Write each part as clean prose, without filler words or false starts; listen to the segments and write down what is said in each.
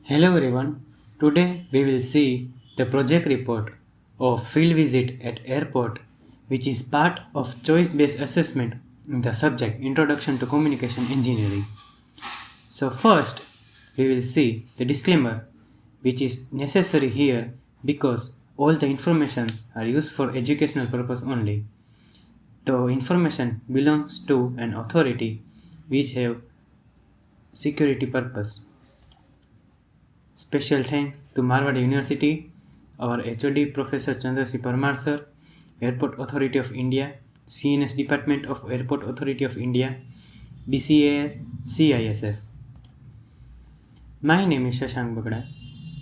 Hello everyone. Today we will see the project report of field visit at airport, which is part of choice-based assessment in the subject Introduction to Communication Engineering. So first we will see the disclaimer, which is necessary here because all the information are used for educational purpose only. The information belongs to an authority which have security purpose. Special thanks to Marwad University, our HOD Professor Chandrasi Parmar sir, Airport Authority of India, CNS Department of Airport Authority of India, DCAS, CISF. My name is Shashank Bagda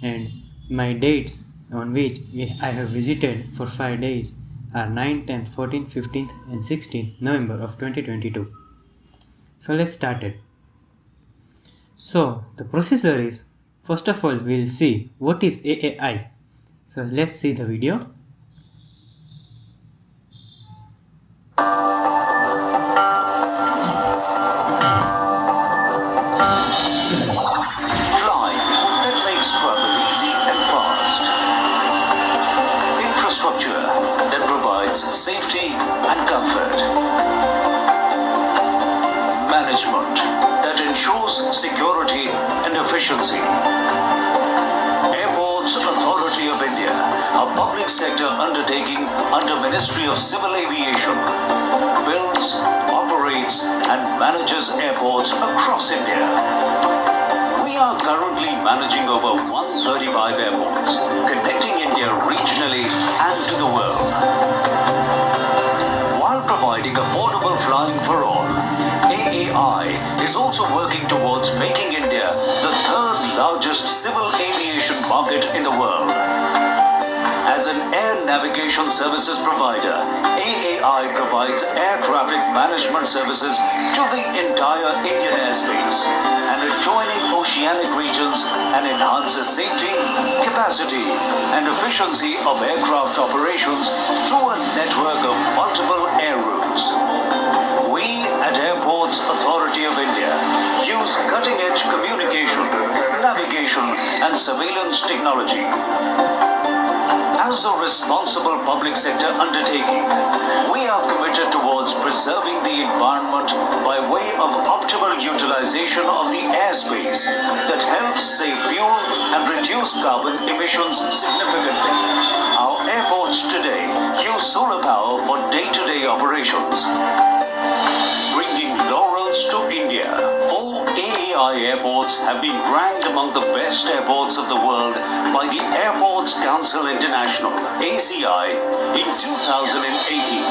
and my dates on which I have visited for 5 days are 9, 10, 14, 15th and 16th November of 2022. So let's start it. So the procedure is, first of all we'll see what is AAI. So let's see the video. Flying that makes travel easy and fast. Infrastructure that provides safety and comfort. Management that ensures security and efficiency. Airports Authority of India, a public sector undertaking under Ministry of Civil Aviation, builds, operates and manages airports across India. We are currently managing over 135 airports, connecting India regionally and to the world. While providing affordable flying for all, AAI is also working towards making India the third largest civil aviation market in the world. As an air navigation services provider, AAI provides air traffic management services to the entire Indian airspace and adjoining oceanic regions and enhances safety, capacity and efficiency of aircraft operations through a network of multiple air routes. We at Airports Authority of India use cutting-edge communication, navigation and surveillance technology. As a responsible public sector undertaking, we are committed towards preserving the environment by way of optimal utilization of the airspace that helps save fuel and reduce carbon emissions significantly. Our airports today use solar power for day-to-day operations. Bringing laurels to India, 4 AAI airports have been ranked among the best airports of the world by the Airports Council International, ACI, in 2018.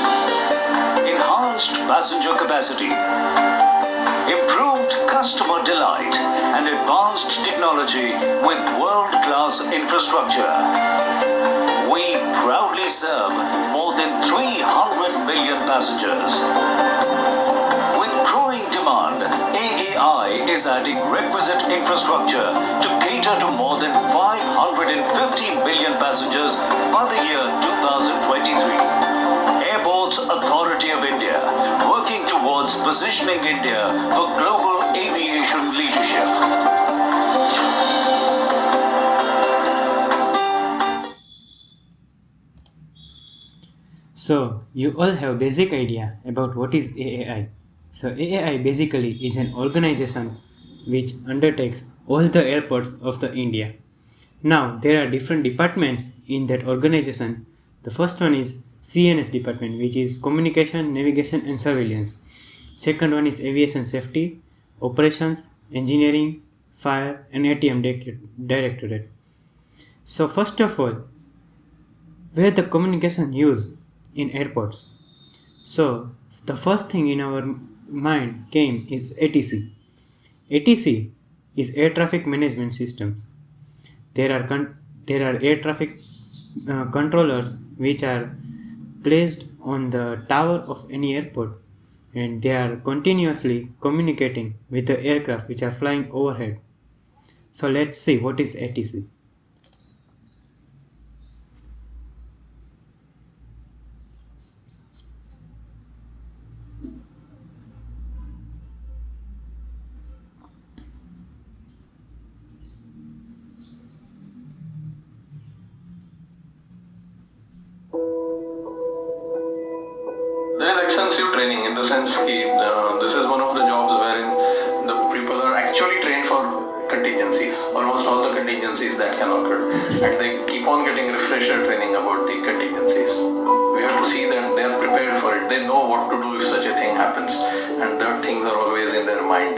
Enhanced passenger capacity, improved customer delight, and advanced technology with world-class infrastructure. We proudly serve more than 300 million passengers. With growing demand, AAI is adding requisite infrastructure to cater to more than 550 million passengers by the year 2023. Airports Authority of India, working towards positioning India for global aviation leadership. So you all have basic idea about what is AAI. So AAI basically is an organization which undertakes all the airports of the India. Now there are different departments in that organization. The first one is CNS department, which is Communication, Navigation and Surveillance. Second one is Aviation Safety, Operations, Engineering, Fire and ATM Directorate. So first of all, where the communication used in airports. So the first thing in our mind came is ATC. ATC is air traffic management systems. There are air traffic controllers which are placed on the tower of any airport, and they are continuously communicating with the aircraft which are flying overhead. So let's see what is ATC. intensive training in the sense that this is one of the jobs wherein the people are actually trained for contingencies, almost all the contingencies that can occur, and they keep on getting refresher training about the contingencies. We have to see that they are prepared for it. They know what to do if such a thing happens, and that things are always in their mind.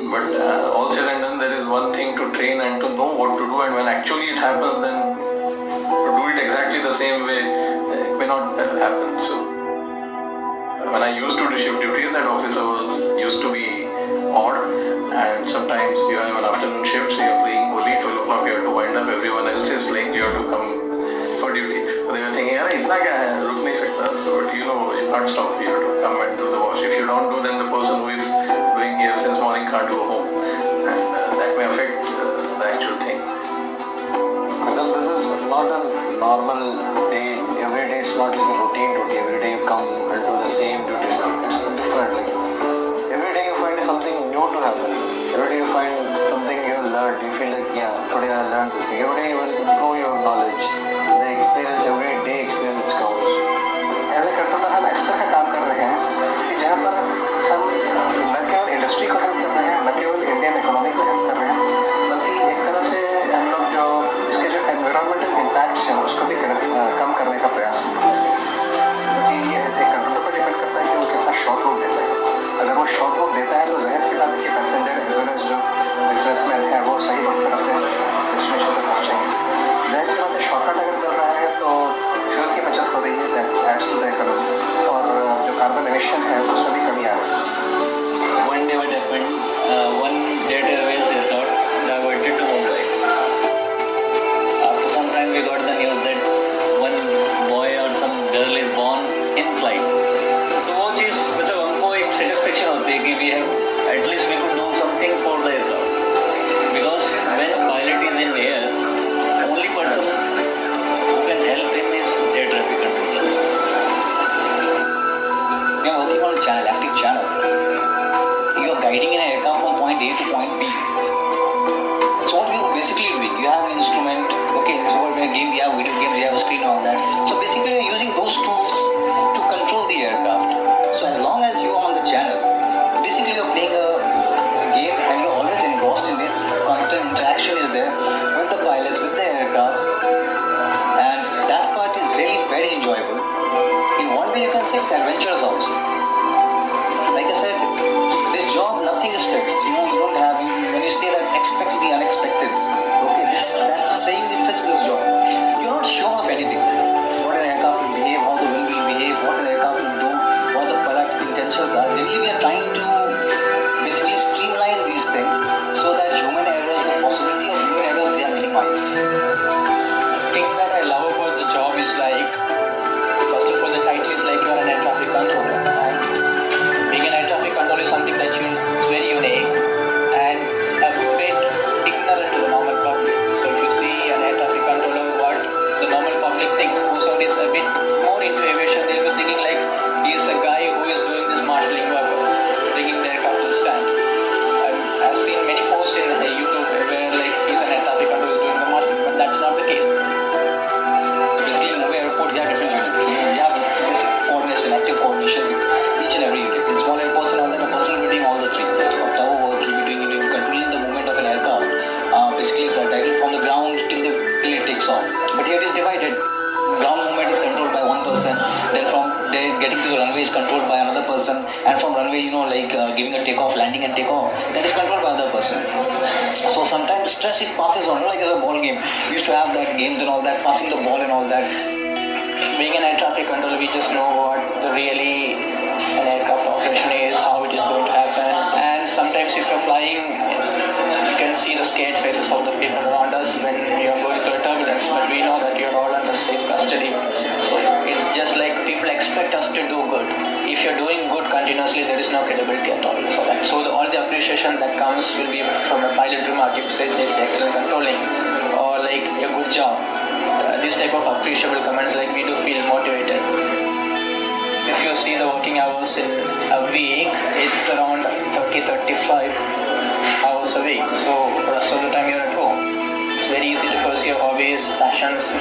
But all said and done, there is one thing to train and to know what to do, and when actually it happens, then to do it exactly the same way, it may not happen. So when I used to do shift duties, that office hours used to be odd, and sometimes you have an afternoon shift, so you're playing only 12 o'clock, you have to wind up, everyone else is playing, you have to come for duty. So they were thinking, "Yaar, itna kya hai? Ruk nahi sakta." So you know, you can't stop, you have to come and do the wash. If you don't do, then the person who is doing here since morning can't go home, and that may affect the actual thing. So this is not a normal day. Every day it's not like a routine duty. Every day you come and do the same duty. It's different. Like every day you find something new to happen. Every day you find something you have learned. You feel like, yeah, today I learned this thing. Every day you will grow your knowledge. The experience, every day experience counts. ऐसे करते हुए हम इस तरह का काम कर रहे हैं कि जहाँ पर हम न केवल इंडस्ट्री को हेल्प कर रहे हैं, न केवल इंडियन इकोनॉमी को हेल्प कर रहे हैं, बल्कि एक तरह से हम लोग जो इसके जो एनवायरमेंटल इम्पैक्ट्स हैं उसको भी कम करने का प्रयास करते हैं। क्योंकि ये एक कंट्रोल पर डिपेंड करता है कि वो कितना शॉर्ट बुक देता है। अगर वो शॉर्ट बुक देता है तो जाहिर सी बात है कि पैसेंजर एज वेल एज जो बिजनेसमैन है वो सही वक्त पर अपने डेस्टिनेशन पर पहुँचेंगे। जाहिर सी बात है शॉर्टकट अगर कर रहा है तो फ्यूल की बचत हो रही है, that adds to the economy, और जो कार्बन एमिशन है उसमें भी कमी आ रही है। One day what happened, one Jet Airways aircraft diverted to Mumbai. After some time we got the news that one boy or some girl is born in flight. तो वो चीज़ मतलब हमको एक सेटिस्फेक्शन होती है कि we have at least we could do something for the aircraft. Because when a pilot is in the air, only person who can help him is air traffic controller. We are working on a channel, active channel. You are guiding an aircraft from point A to point B. So what you basically doing? You have an instrument. Okay, so what we game? We have video games. You have a screen on that. So basically, you are using those tools to control the aircraft. So as long as you are on the channel, basically you are playing a game, and you are always engrossed in it. Constant interaction is there with the pilots, with the aircrafts, and that part is really very enjoyable. In one way, you can say it's adventurous also. Like I said, this job, nothing is fixed. You know, you don't have, when you say that expect the unexpected, okay, that saying it fits this job. You're not sure of anything. What an aircraft will behave, how the wind will behave, what an aircraft will do, what the pilot intentions are. Generally, we are trying to basically streamline these things so that human errors, the possibility of human errors, they are minimized. The thing that I love about the job is like, first of all, the title is like you're an air traffic controller. And being an air traffic controller is something that it's very unique and a bit ignorant to the normal public. So if you see an air traffic controller, what the normal public thinks, who's is a bit more into aviation, they'll be thinking like he's a guy who is doing this marshalling work, bringing the aircraft to stand. I've seen many posts in YouTube where like he's an air traffic controller doing the marshalling, but that's not the case. Basically, in Mumbai airport, we have different units. So we have basic coordination, active coordination with each and every unit. In small airports, and all that, a person will be doing all the three. Of tower work, he'll be doing it, controlling the movement of an aircraft. Basically, directly from the ground till it takes off. But here it is divided. Ground movement is controlled by one person. Then from there, getting to the runway is controlled by another person. And from runway, giving a takeoff, landing and takeoff, that is controlled by another person. So sometimes stress it passes on, like as a ball game. We used to have that games and all that, passing the ball and all that. Being an air traffic controller, we just know what really an aircraft operation is, how it is going to happen, and sometimes if you're flying, you can see the scared faces of the people around us when you're going through a turbulence, but we know that you're all under safe custody. So it's just like people expect us to do good. If you're doing good continuously, there is no credibility at all. All the appreciation that comes will be from a pilot remark if says excellent controlling or like a good job. This type of appreciable comments, like we do feel motivated. If you see the working hours in a week, it's around 30-35 hours a week. So the rest of the time you're at home. It's very easy to pursue your hobbies, passions,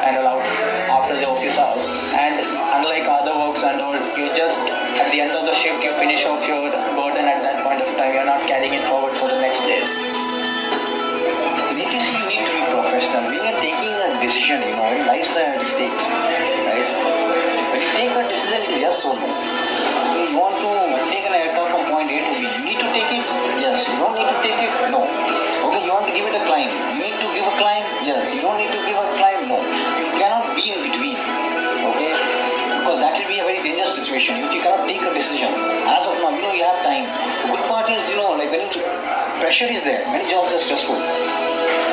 and all out after the office hours. And unlike other works and all, you just you have time. The good part is, like when pressure is there, many jobs are stressful.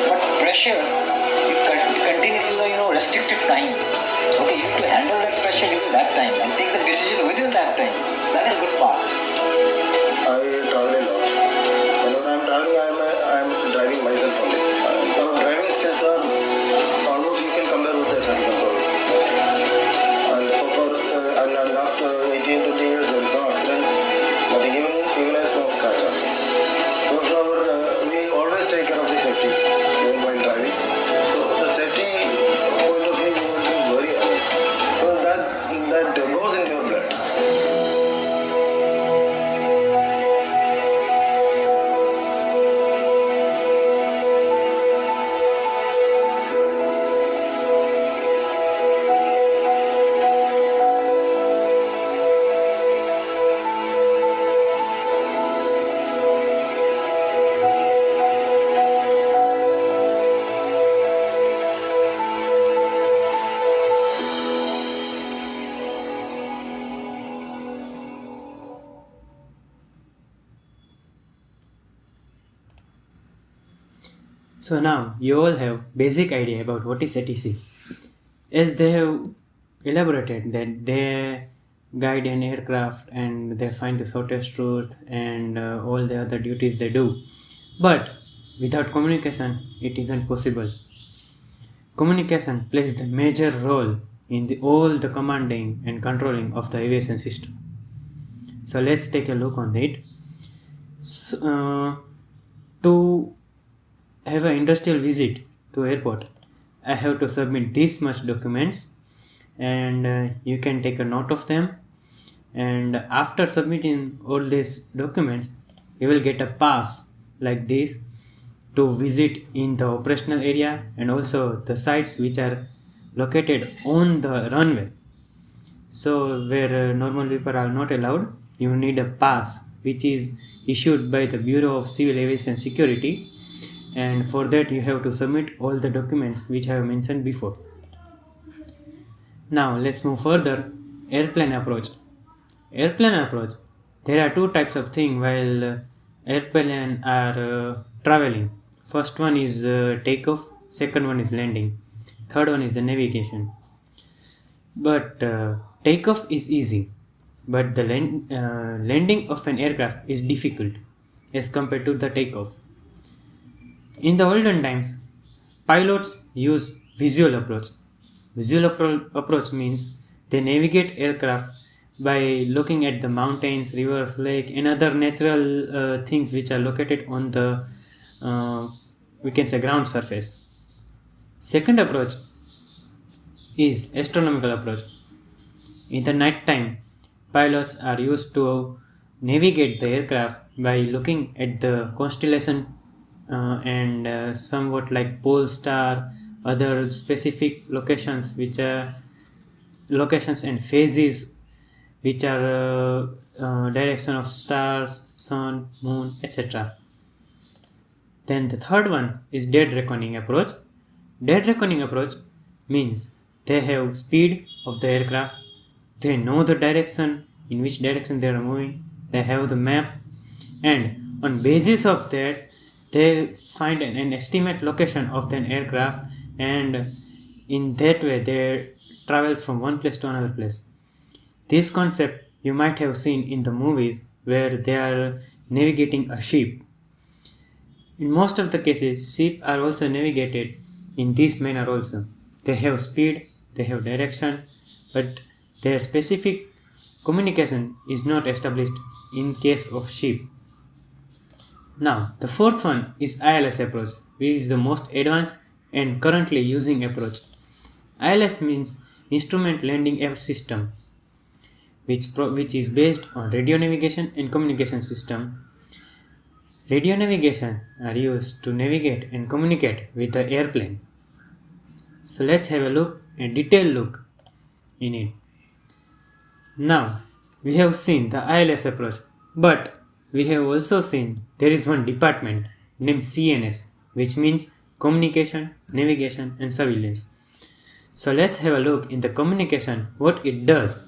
But pressure, you continue to, restricted time. Okay, you need to handle that pressure within that time and take the decision within that time. That is good part. I travel a lot. Whenever I'm traveling, I'm driving myself only. The driving skills are almost you can compare with the traffic control. And so far, and last 18 to 20 years, there is no accidents. Nothing, even a small scratch. We always take care of the safety even while driving. So the safety point of view, you will be very alert. Because that goes into your blood. So now you all have basic idea about what is ATC. As they have elaborated that they guide an aircraft and they find the shortest route and all the other duties they do. But without communication, it isn't possible. Communication plays the major role in all the commanding and controlling of the aviation system. So let's take a look on it. To have an industrial visit to airport, I have to submit this much documents, and you can take a note of them. And after submitting all these documents, you will get a pass like this to visit in the operational area and also the sites which are located on the runway. So where normal people are not allowed, you need a pass which is issued by the Bureau of Civil Aviation Security, and for that you have to submit all the documents which I have mentioned before. Now let's move further. Airplane approach. Airplane approach. There are two types of thing while airplane are traveling. First one is takeoff, second one is landing, third one is the navigation. But takeoff is easy, but the landing of an aircraft is difficult as compared to the takeoff. In the olden times, pilots use visual approach. Visual approach means they navigate aircraft by looking at the mountains, rivers, lake, and other natural things which are located on the we can say ground surface. Second approach is astronomical approach. In the night time, pilots are used to navigate the aircraft by looking at the constellation and somewhat like pole star, other specific locations which are locations and phases which are direction of stars, sun, moon, etc. Then the third one is dead reckoning approach. Dead reckoning approach means they have speed of the aircraft, they know the direction in which direction they are moving, they have the map, and on basis of that they find an estimate location of the aircraft, and in that way they travel from one place to another place. This concept you might have seen in the movies where they are navigating a ship. In most of the cases, ships are also navigated in this manner also. They have speed, they have direction, but their specific communication is not established in case of ship. Now, the fourth one is ILS approach, which is the most advanced and currently using approach. ILS means Instrument Landing Air System, which is based on radio navigation and communication system. Radio navigation are used to navigate and communicate with the airplane. So let's have a detailed look in it. Now, we have seen the ILS approach, but we have also seen there is one department named CNS, which means Communication, Navigation and Surveillance. So let's have a look in the communication what it does.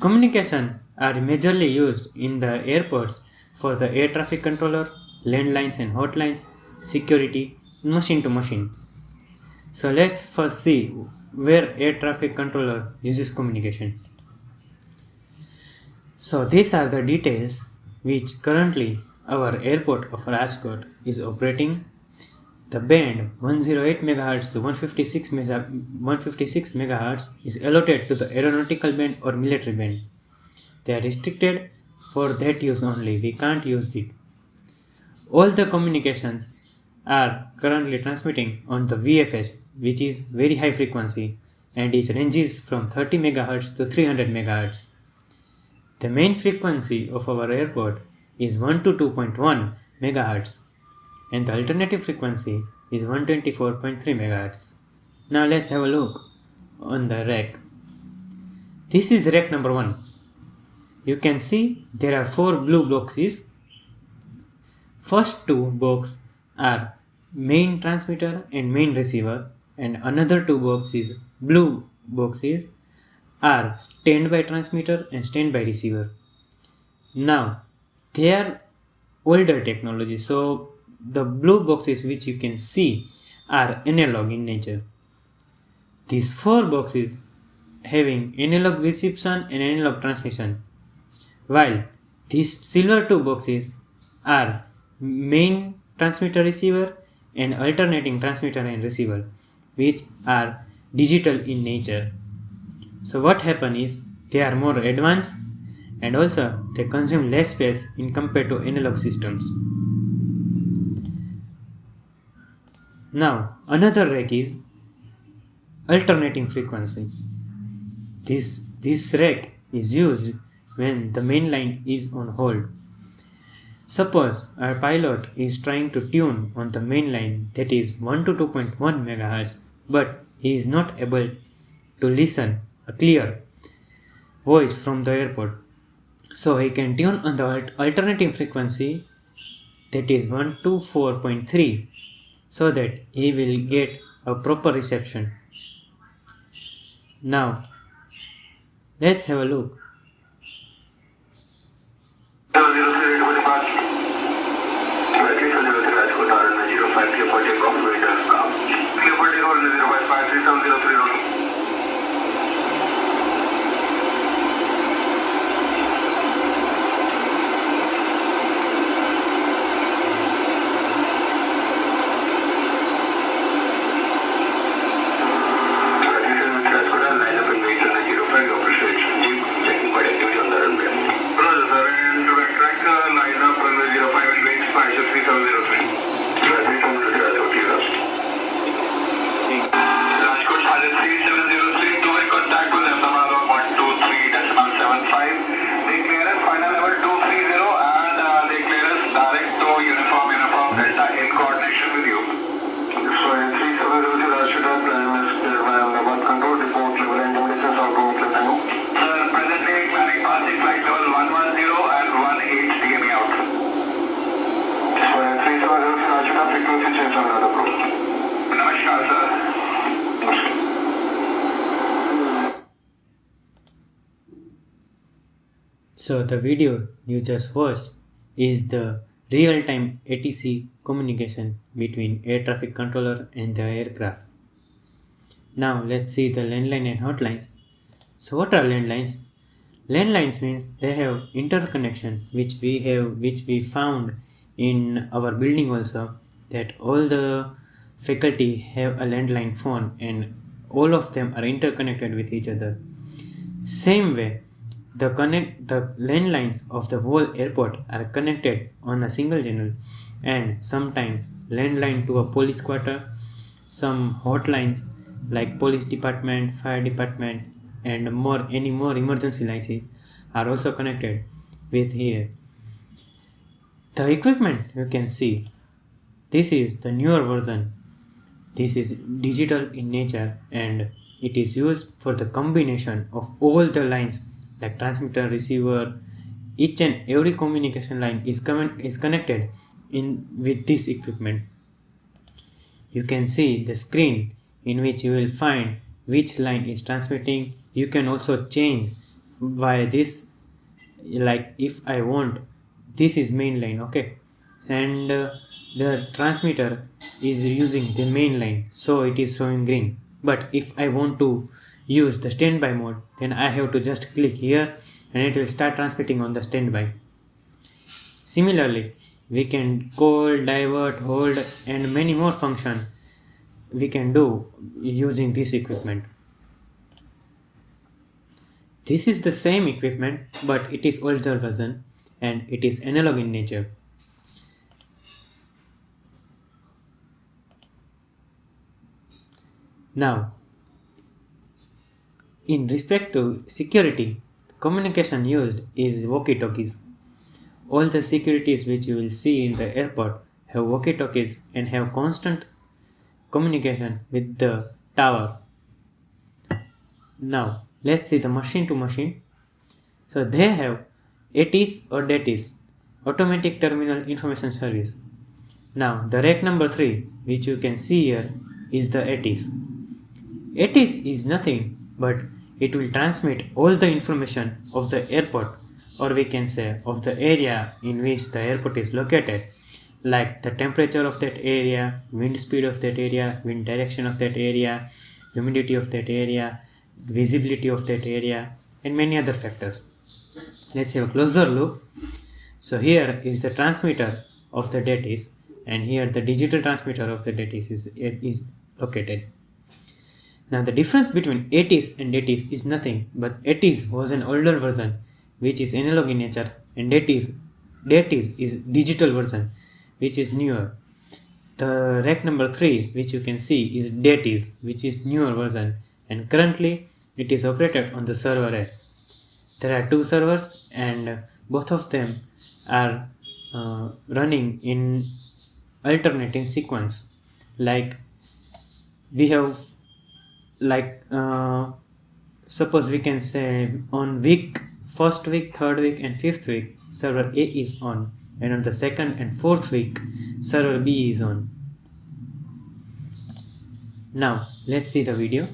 Communication are majorly used in the airports for the air traffic controller, landlines and hotlines, security, machine to machine. So let's first see where air traffic controller uses communication. So these are the details which currently our airport of Rajkot is operating. The band 108 MHz to 156 MHz is allotted to the aeronautical band or military band. They are restricted for that use only. We can't use it. All the communications are currently transmitting on the VFS, which is very high frequency and it ranges from 30 MHz to 300 MHz. The main frequency of our airport is 122.1 MHz and the alternative frequency is 124.3 MHz. Now let's have a look on the rack. This is rack number 1. You can see there are 4 blue boxes. First 2 boxes are main transmitter and main receiver, and another 2 boxes, blue boxes, are standby transmitter and standby receiver. Now they are older technology, so the blue boxes which you can see are analog in nature. These 4 boxes having analog reception and analog transmission, while these silver 2 boxes are main transmitter receiver and alternating transmitter and receiver, which are digital in nature. So what happen is they are more advanced and also they consume less space in compared to analog systems. Now another rack is alternating frequency. This rack is used when the main line is on hold. Suppose our pilot is trying to tune on the main line that is 1 to 2.1 MHz, but he is not able to listen a clear voice from the airport. So he can tune on the alternating frequency that is 124.3 so that he will get a proper reception. Now let's have a look. So the video you just watched is the real-time ATC communication between air traffic controller and the aircraft. Now let's see the landline and hotlines. So what are landlines? Landlines means they have interconnection which we found in our building also, that all the faculty have a landline phone and all of them are interconnected with each other. Same way, the landlines of the whole airport are connected on a single channel, and sometimes landline to a police quarter, some hotlines like police department, fire department, and any more emergency lines are also connected with here. The equipment you can see, this is the newer version. This is digital in nature and it is used for the combination of all the lines like transmitter, receiver. Each and every communication line is connected in with this equipment. You can see the screen in which you will find which line is transmitting. You can also change via this like if I want, this is main line, okay, and the transmitter is using the main line, so it is showing green. But if I want to use the standby mode, then I have to just click here and it will start transmitting on the standby. Similarly, we can call, divert, hold, and many more functions we can do using this equipment. This is the same equipment, but it is older version and it is analog in nature. Now, in respect to security, communication used is walkie-talkies. All the securities which you will see in the airport have walkie-talkies and have constant communication with the tower. Now, let's see the machine to machine. So they have ATIS or DATIS, Automatic Terminal Information Service. Now, the rack number 3, which you can see here, is the ATIS. ATIS is nothing but it will transmit all the information of the airport, or we can say of the area in which the airport is located, like the temperature of that area, wind speed of that area, wind direction of that area, humidity of that area, visibility of that area, and many other factors. Let's have a closer look. So here is the transmitter of the DATIS, and here the digital transmitter of the DATIS is located. Now the difference between ATIS and DATIS is nothing but ATIS was an older version which is analog in nature, and DATIS is digital version which is newer. The rack number 3 which you can see is DATIS, which is newer version, and currently it is operated on the server rack. There are 2 servers and both of them are running in alternating sequence. Like we have suppose we can say on first week, third week and fifth week server A is on, and on the second and fourth week server B is on. Now let's see the video.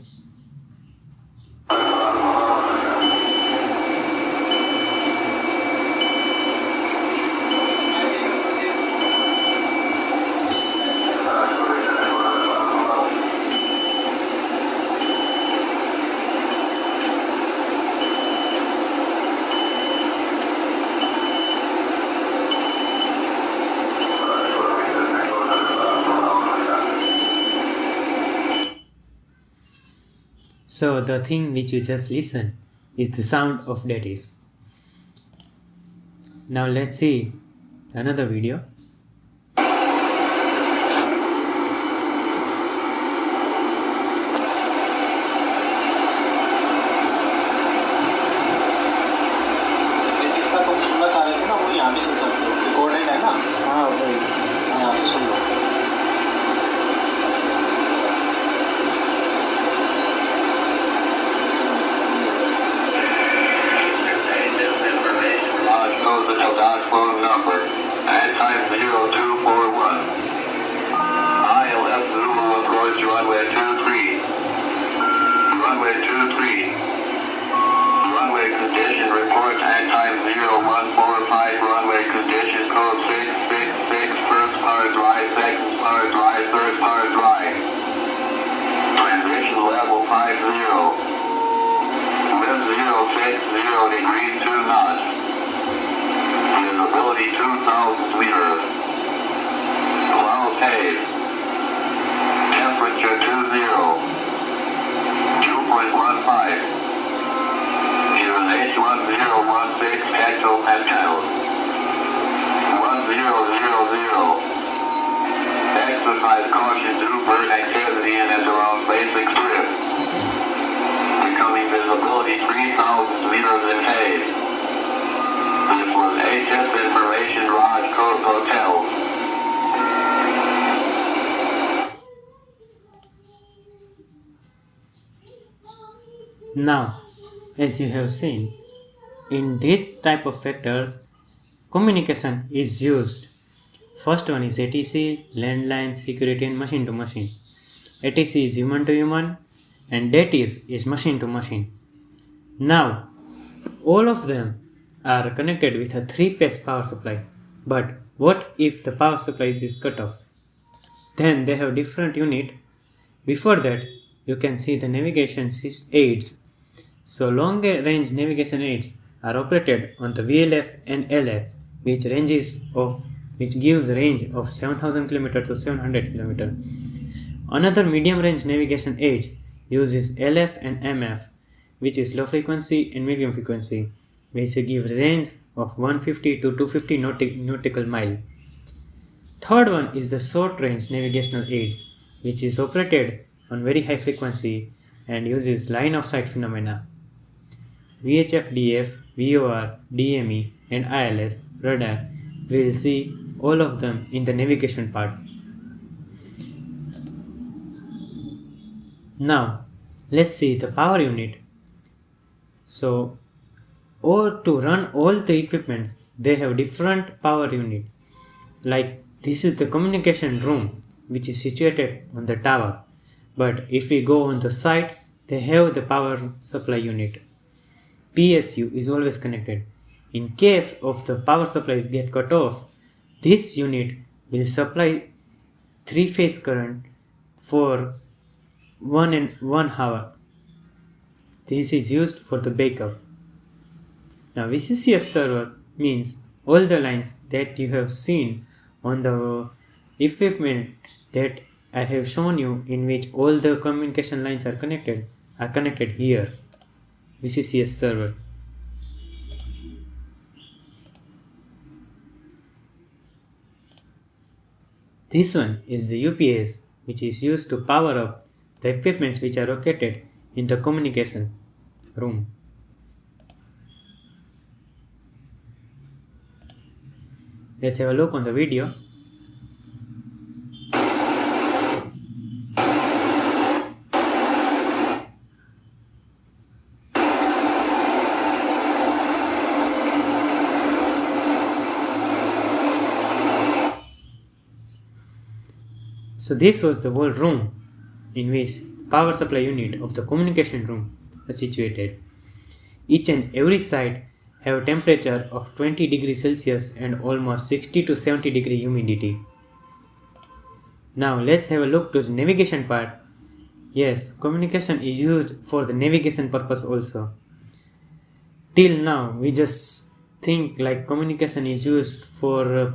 So the thing which you just listen is the sound of DATIS. Now let's see another video. इसका तुम सुनना चाह रहे थे ना, वो यहाँ भी सुन सकते हो, रिकॉर्डेड है ना। हाँ वही, यहाँ से सुन लो। Phone number at time 0241. ILF Zulu approach runway 23. Runway 23. Runway condition report at time 0145. Runway condition code 666. First power drive, second power drive, third power drive. Transition level 50. Wind 060 degrees 2 knots. Visibility 2,000 meters. Cloud haze. Temperature 20. 2.15. Even H1016 hectopascals. 1000. Exercise caution through bird activity and at around basic drift. Becoming visibility 3,000 meters in haze. This was HS Information Raj Coast Hotel. Now, as you have seen, in this type of factors, communication is used. First one is ATC, landline, security and machine to machine. ATC is human to human and DATIS is machine to machine. Now, all of them are connected with a three-phase power supply. But what if the power supply is cut off? Then they have different unit. Before that, you can see the navigation aids. So long range navigation aids are operated on the VLF and LF, which gives range of 7000 km to 700 km. Another medium range navigation aids uses LF and MF, which is low frequency and medium frequency, which gives range of 150 to 250 nautical mile. Third one is the short range navigational aids, which is operated on very high frequency and uses line of sight phenomena. VHF, DF, VOR, DME, and ILS radar. We'll see all of them in the navigation part. Now, let's see the power unit. So, or to run all the equipments, they have different power unit. Like this is the communication room, which is situated on the tower. But if we go on the site, they have the power supply unit. PSU is always connected. In case of the power supplies get cut off, this unit will supply three-phase current for 1 hour. This is used for the backup. Now VCCS server means all the lines that you have seen on the equipment that I have shown you, in which all the communication lines are connected here. VCCS server. This one is the UPS, which is used to power up the equipments which are located in the communication room. Let's have a look on the video. So this was the whole room in which power supply unit of the communication room is situated. Each and every side have temperature of 20 degrees Celsius and almost 60 to 70 degree humidity. Now let's have a look to the navigation part. Yes, communication is used for the navigation purpose also. Till now we just think like communication is used for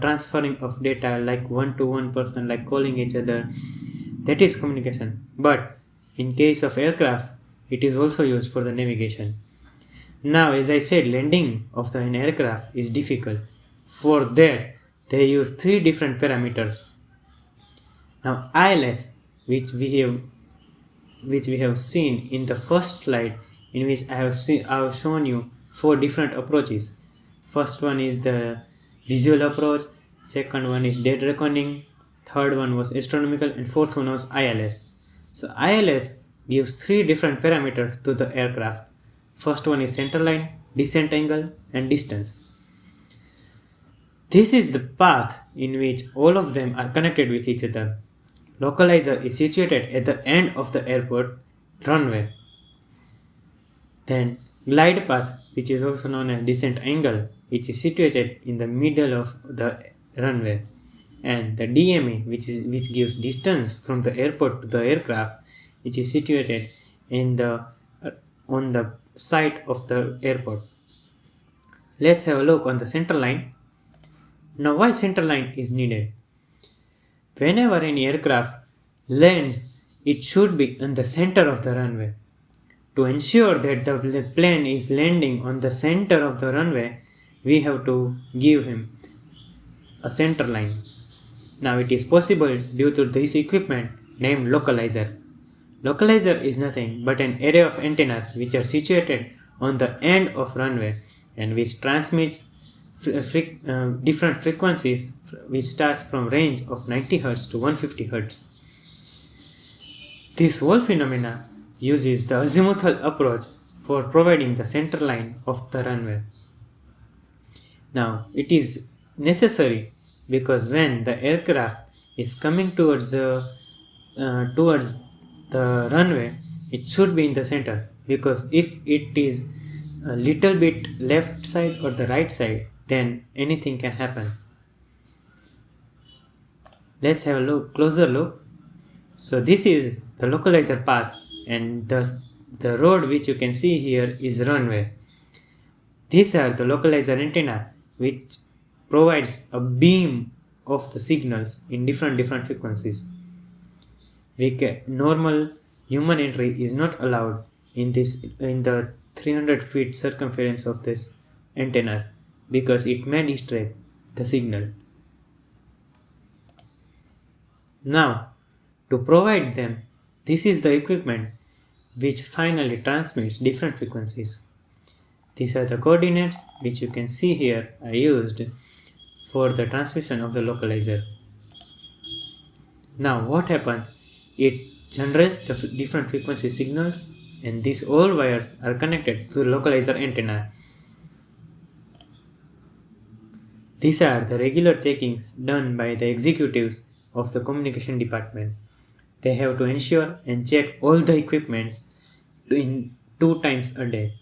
transferring of data, like one to one person, like calling each other. That is communication. But in case of aircraft, it is also used for the navigation. Now, as I said, landing of an aircraft is difficult. For that, they use three different parameters. Now, ILS, which we have seen in the first slide, in which I have shown you four different approaches. First one is the visual approach, second one is dead reckoning, third one was astronomical, and fourth one was ILS. So ILS gives three different parameters to the aircraft. First one is center line, descent angle, and distance. This is the path in which all of them are connected with each other. Localizer is situated at the end of the airport runway. Then glide path, which is also known as descent angle, which is situated in the middle of the runway, and the DME, which gives distance from the airport to the aircraft, which is situated on the site of the airport. Let's have a look on the center line. Now, why center line is needed? Whenever any aircraft lands, it should be in the center of the runway. To ensure that the plane is landing on the center of the runway, we have to give him a center line. Now it is possible due to this equipment named localizer. Localizer is nothing but an array of antennas which are situated on the end of runway and which transmits different frequencies, which starts from range of 90 Hz to 150 Hz. This whole phenomena uses the azimuthal approach for providing the center line of the runway. Now it is necessary because when the aircraft is coming towards the runway, it should be in the center, because if it is a little bit left side or the right side, then anything can happen. Let's have a closer look. So this is the localizer path, and the road which you can see here is runway. These are the localizer antenna which provides a beam of the signals in different frequencies. Normal human entry is not allowed in the 300 feet circumference of this antennas because it may distract the signal. Now, to provide them, this is the equipment which finally transmits different frequencies. These are the coordinates which you can see here I used for the transmission of the localizer. Now what happens? It generates the different frequency signals, and these all wires are connected to the localizer antenna. These are the regular checkings done by the executives of the communication department. They have to ensure and check all the equipments in 2 times a day.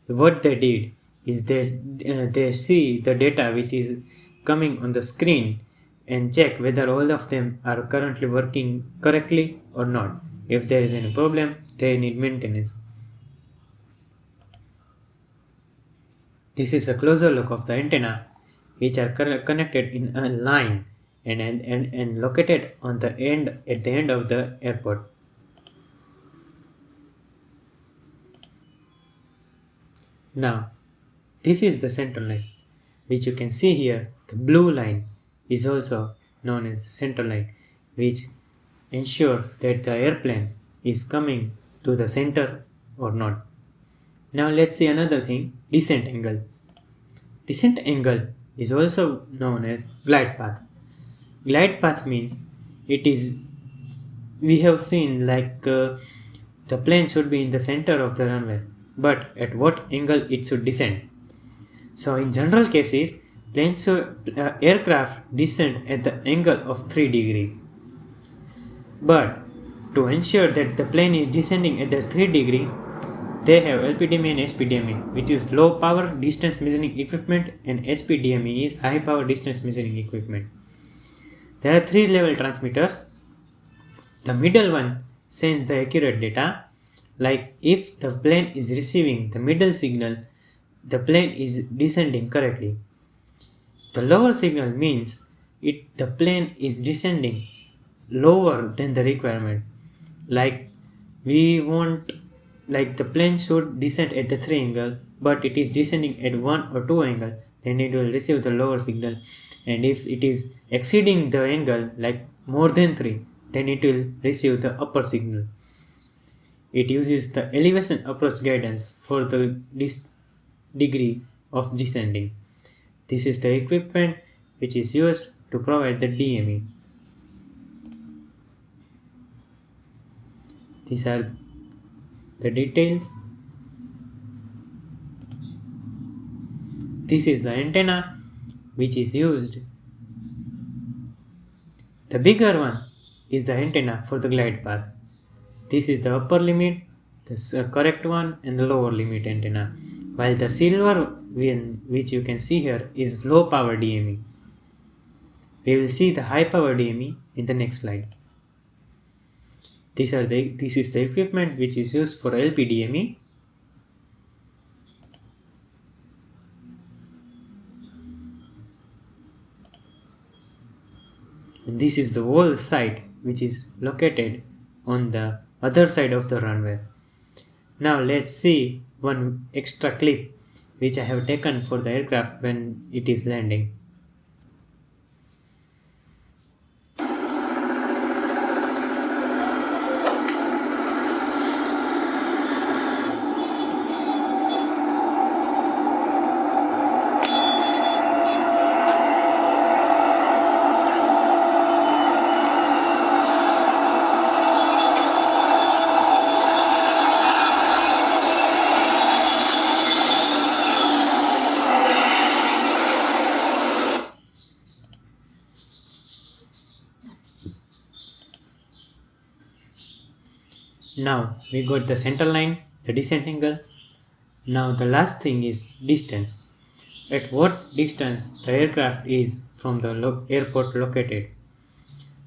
What they did is they see the data which is coming on the screen and check whether all of them are currently working correctly or not. If there is any problem, they need maintenance. This is a closer look of the antenna which are connected in a line and located on the end at the end of the airport. Now this is the center line which you can see here. The blue line is also known as the center line, which ensures that the airplane is coming to the center or not. Now let's see another thing, descent angle. Descent angle is also known as glide path. Glide path means it is, we have seen the plane should be in the center of the runway, but at what angle it should descend. So in general cases, aircraft descend at the angle of 3 degree. But to ensure that the plane is descending at the 3 degree, they have LPDME and HPDME, which is low power distance measuring equipment, and HPDME is high power distance measuring equipment. There are 3 level transmitters. The middle one sends the accurate data, like if the plane is receiving the middle signal, the plane is descending correctly. The lower signal means the plane is descending lower than the requirement. Like we want, like the plane should descend at the 3 angle, but it is descending at 1 or 2 angle, then it will receive the lower signal. And if it is exceeding the angle, like more than 3, then it will receive the upper signal. It uses the elevation approach guidance for the degree of descending. This is the equipment which is used to provide the DME. These are the details. This is the antenna which is used. The bigger one is the antenna for the glide path. This is the upper limit, the correct one, and the lower limit antenna, while the silver one which you can see here is low power DME. We will see the high power DME in the next slide. This is the equipment which is used for LPDME. And this is the whole site which is located on the other side of the runway. Now let's see one extra clip which I have taken for the aircraft when it is landing. Now we got the center line, the descent angle. Now the last thing is distance. At what distance the aircraft is from the airport located.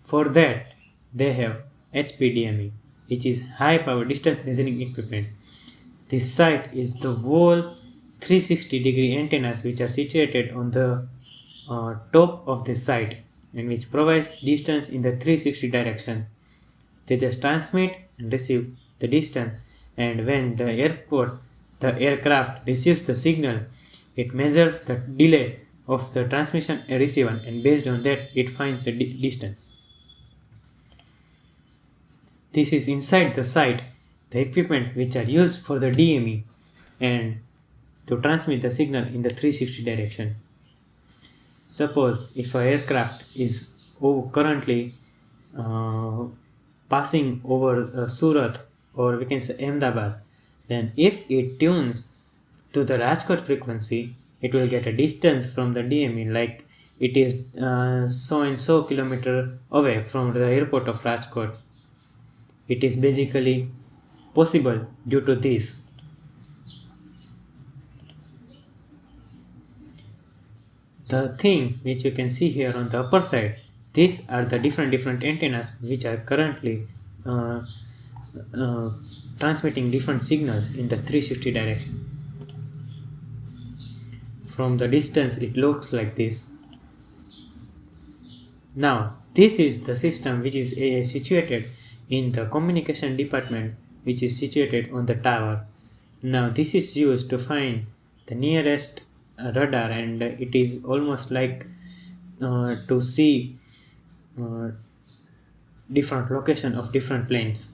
For that, they have HPDME, which is high power distance measuring equipment. This site is the whole 360-degree antennas which are situated on the top of the site and which provides distance in the 360 direction. They just transmit and receive the distance, and when the aircraft receives the signal, it measures the delay of the transmission and receiver, and based on that it finds the distance. This is inside the site, the equipment which are used for the DME and to transmit the signal in the 360 direction. Suppose if an aircraft is currently passing over Surat, or we can say Ahmedabad, then if it tunes to the Rajkot frequency, it will get a distance from the DME, like it is so and so kilometer away from the airport of Rajkot. It is basically possible due to this. The thing which you can see here on the upper side, these are the different antennas which are currently transmitting different signals in the 360 direction. From the distance it looks like this. Now this is the system which is situated in the communication department, which is situated on the tower. Now this is used to find the nearest radar, and it is almost like to see different location of different planes.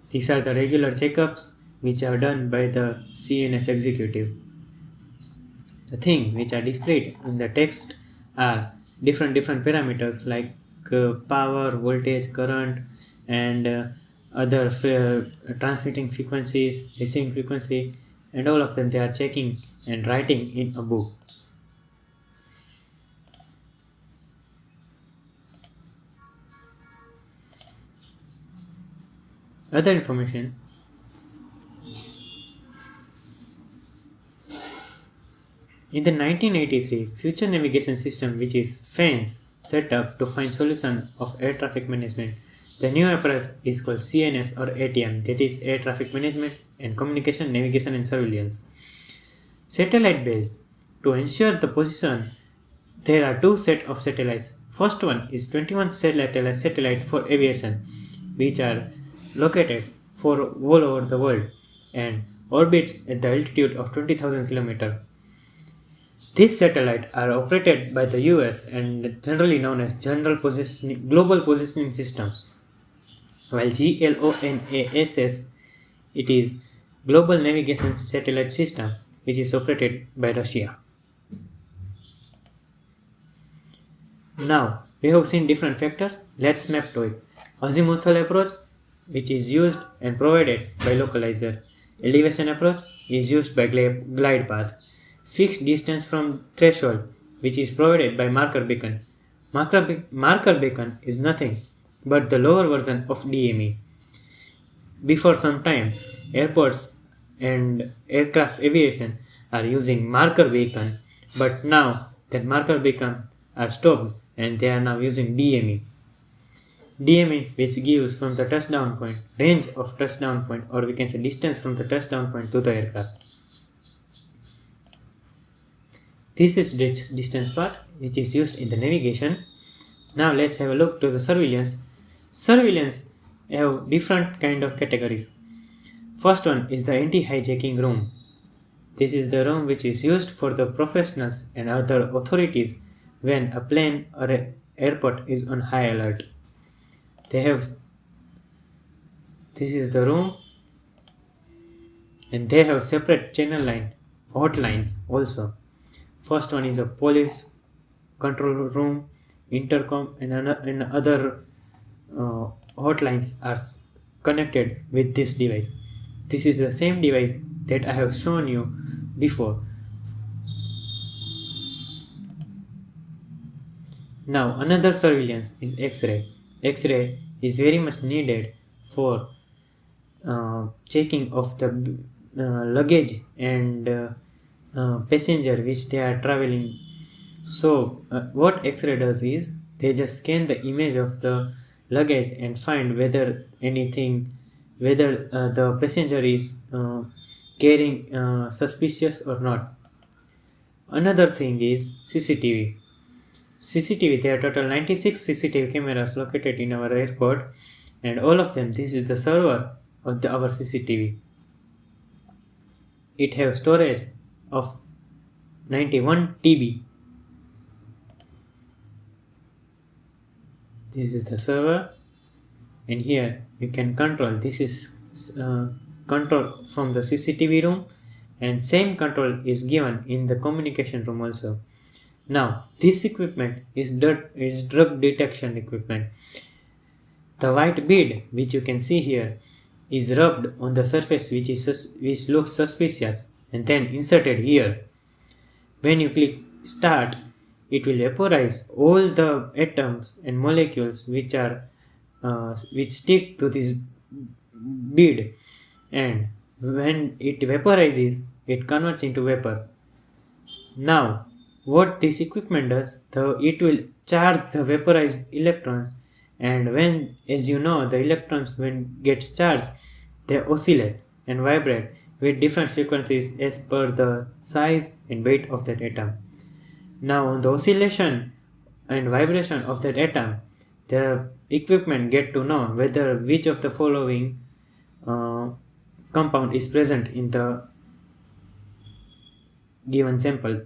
These are the regular checkups which are done by the CNS executive. The thing which are displayed in the text are different parameters like power, voltage, current, and other transmitting frequencies, receiving frequency, and all of them they are checking and writing in a book. Other information. In the 1983 Future Navigation System, which is FANS, set up to find solution of air traffic management. The new approach is called CNS or ATM, that is Air Traffic Management and Communication, Navigation and Surveillance. Satellite based. To ensure the position, there are two sets of satellites. First one is 21 satellite for aviation, which are located for all over the world and orbits at the altitude of 20,000 km. These satellites are operated by the US and generally known as Global Positioning Systems, while GLONASS, it is Global Navigation Satellite System, which is operated by Russia. Now, we have seen different factors, let's map to it. Azimuthal approach, which is used and provided by localizer. Elevation approach is used by glide path. Fixed distance from threshold, which is provided by marker beacon. Marker beacon is nothing but the lower version of DME. Before some time, airports and aircraft aviation are using marker beacon, but now that marker beacon are stopped and they are now using DME. DME, which gives from the touchdown point, range of touchdown point, or we can say distance from the touchdown point to the aircraft. This is distance part which is used in the navigation. Now let's have a look to the surveillance. Surveillance have different kind of categories. First one is the anti-hijacking room. This is the room which is used for the professionals and other authorities when a plane or an airport is on high alert. This is the room, and they have separate channel line, hotlines also. First one is a police control room, intercom, and other hotlines are connected with this device. This is the same device that I have shown you before. Now another surveillance is X-ray. X-ray is very much needed for checking of the luggage and passenger which they are traveling. So what X-ray does is they just scan the image of the luggage and find whether the passenger is carrying suspicious or not. Another thing is CCTV. CCTV, there are total 96 CCTV cameras located in our airport, and all of them, this is the server of our CCTV. It has storage of 91 TB. This is the server, and here you can control. This is control from the CCTV room, and same control is given in the communication room also. Now this equipment is drug detection equipment. The white bead which you can see here is rubbed on the surface which looks suspicious and then inserted here. When you click start, it will vaporize all the atoms and molecules which stick to this bead, and when it vaporizes, it converts into vapor. Now what this equipment does, it will charge the vaporized electrons, and when, as you know, the electrons when gets charged, they oscillate and vibrate with different frequencies as per the size and weight of that atom. Now on the oscillation and vibration of that atom, the equipment get to know whether which of the following compound is present in the given sample.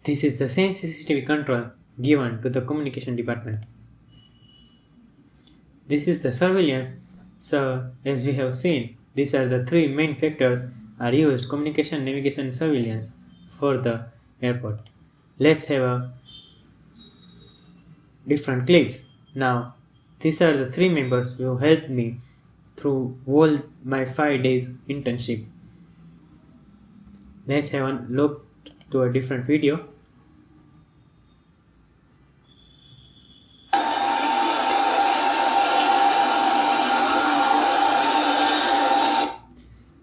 This is the same CCTV control given to the communication department. This is the surveillance. So as we have seen, these are the three main factors are used: communication, navigation, surveillance for the airport. Let's have a different clips. Now these are the three members who helped me through all my 5 days internship. Let's have a look to a different video.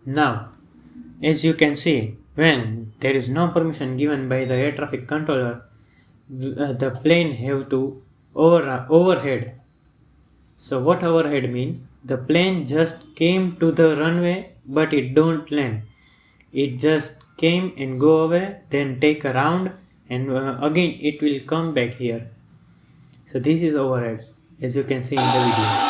Now, as you can see, when there is no permission given by the air traffic controller, the plane have to overhead. So what overhead means? The plane just came to the runway, but it don't land. It just came and go away, then take a round, and again it will come back here. So this is overhead, as you can see in the video.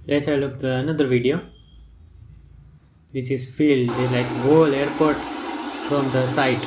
Let's have a look at another video. This is field, like whole airport from the site.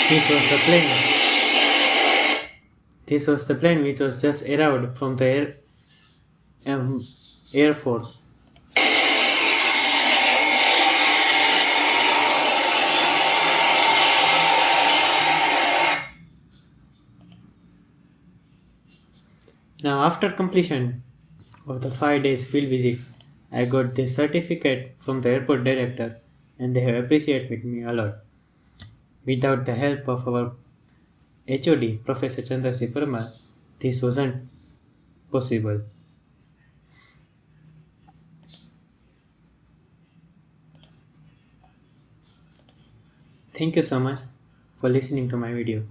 This was the plane. This was the plane which was just arrived from the Air Force. Now after completion of the 5 days field visit, I got this certificate from the airport director, and they have appreciated me a lot. Without the help of our HOD, Professor Chandrasekhar Verma, this wasn't possible. Thank you so much for listening to my video.